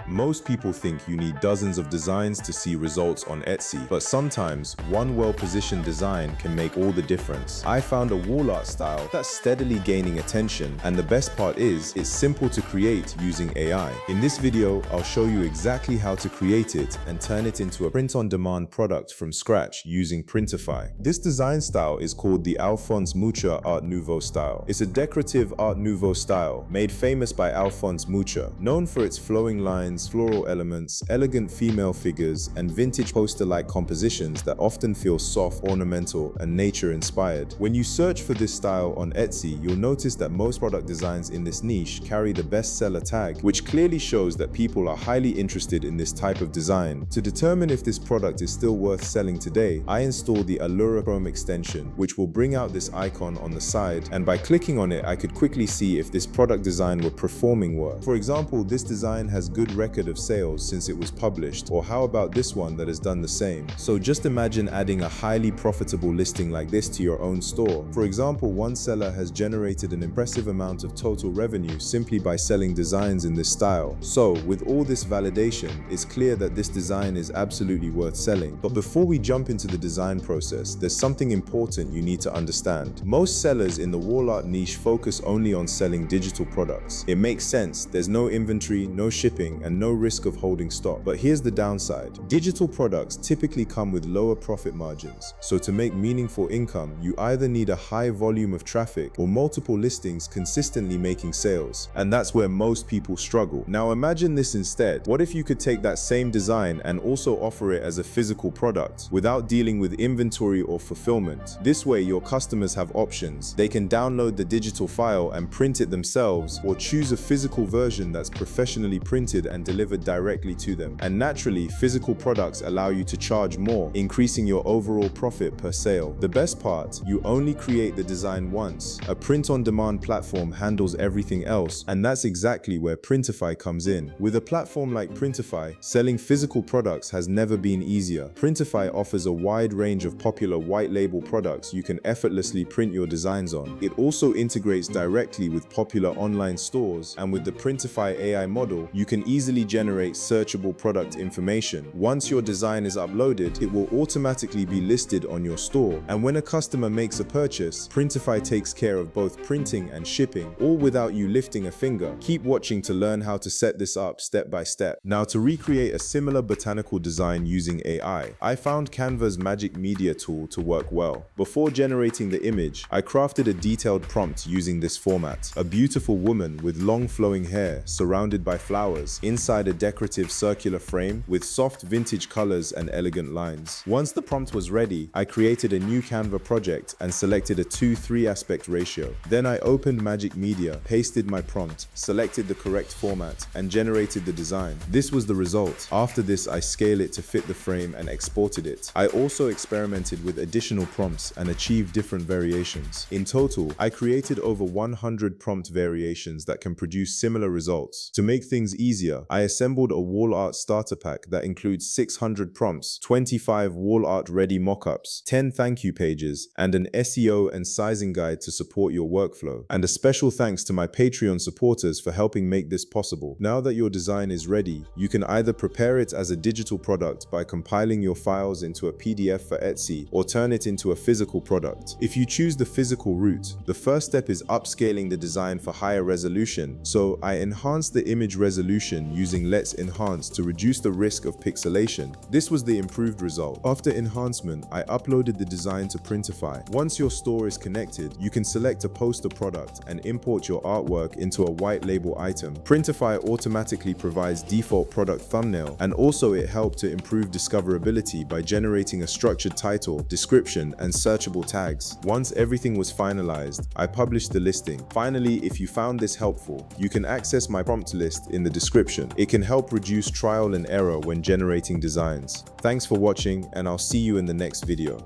Most people think you need dozens of designs to see results on Etsy, but sometimes one well-positioned design can make all the difference. I found a wall art style that's steadily gaining attention, and the best part is, it's simple to create using AI. In this video, I'll show you exactly how to create it and turn it into a print-on-demand product from scratch using Printify. This design style is called the Alphonse Mucha Art Nouveau style. It's a decorative Art Nouveau style made famous by Alphonse Mucha, known for its flowing lines, floral elements, elegant female figures, and vintage poster-like compositions that often feel soft, ornamental, and nature-inspired. When you search for this style on Etsy, you'll notice that most product designs in this niche carry the bestseller tag, which clearly shows that people are highly interested in this type of design. To determine if this product is still worth selling today, I installed the Alura Chrome extension, which will bring out this icon on the side, and by clicking on it, I could quickly see if this product design were performing well. For example, this design has good record of sales since it was published, or how about this one that has done the same? So just imagine adding a highly profitable listing like this to your own store. For example, one seller has generated an impressive amount of total revenue simply by selling designs in this style. So with all this validation, it's clear that this design is absolutely worth selling. But before we jump into the design process, there's something important you need to understand. Most sellers in the wall art niche focus only on selling digital products. It makes sense, there's no inventory, no shipping, and no risk of holding stock. But here's the downside. Digital products typically come with lower profit margins. So to make meaningful income, you either need a high volume of traffic or multiple listings consistently making sales. And that's where most people struggle. Now imagine this instead. What if you could take that same design and also offer it as a physical product without dealing with inventory or fulfillment? This way your customers have options. They can download the digital file and print it themselves, or choose a physical version that's professionally printed and delivered directly to them. And naturally, physical products allow you to charge more, increasing your overall profit per sale. The best part, you only create the design once. A print-on-demand platform handles everything else, and that's exactly where Printify comes in. With a platform like Printify, selling physical products has never been easier. Printify offers a wide range of popular white label products you can effortlessly print your designs on. It also integrates directly with popular online stores, and with the Printify AI model, you can easily generate searchable product information. Once your design is uploaded, it will automatically be listed on your store, and when a customer makes a purchase, Printify takes care of both printing and shipping, all without you lifting a finger. Keep watching to learn how to set this up step by step. Now, to recreate a similar botanical design using AI, I found Canva's Magic Media tool to work well. Before generating the image, I crafted a detailed prompt using this format. A beautiful woman with long flowing hair surrounded by flowers inside a decorative circular frame with soft vintage colors and elegant lines. Once the prompt was ready, I created a new Canva project and selected a 2:3 aspect ratio. Then I opened Magic Media, pasted my prompt, selected the correct format, and generated the design. This was the result. After this, I scaled it to fit the frame and exported it. I also experimented with additional prompts and achieved different variations. In total, I created over 100 prompt variations that can produce similar results. To make things easier, I assembled a wall art starter pack that includes 600 prompts, 25 wall art ready mockups, 10 thank you pages, and an SEO and sizing guide to support your workflow. And a special thanks to my Patreon supporters for helping make this possible. Now that your design is ready, you can either prepare it as a digital product by compiling your files into a PDF for Etsy, or turn it into a physical product. If you choose the physical route, the first step is upscaling the design for higher resolution. So I enhanced the image resolution using Let's Enhance to reduce the risk of pixelation. This was the improved result. After enhancement, I uploaded the design to Printify. Once your store is connected, you can select a poster product and import your artwork into a white label item. Printify automatically provides default product thumbnail, and also it helped to improve discoverability by generating a structured title, description, and searchable tags. Once everything was finalized, I published the listing. Finally, if you found this helpful, you can access my prompt list in the description. It can help reduce trial and error when generating designs. Thanks for watching, and I'll see you in the next video.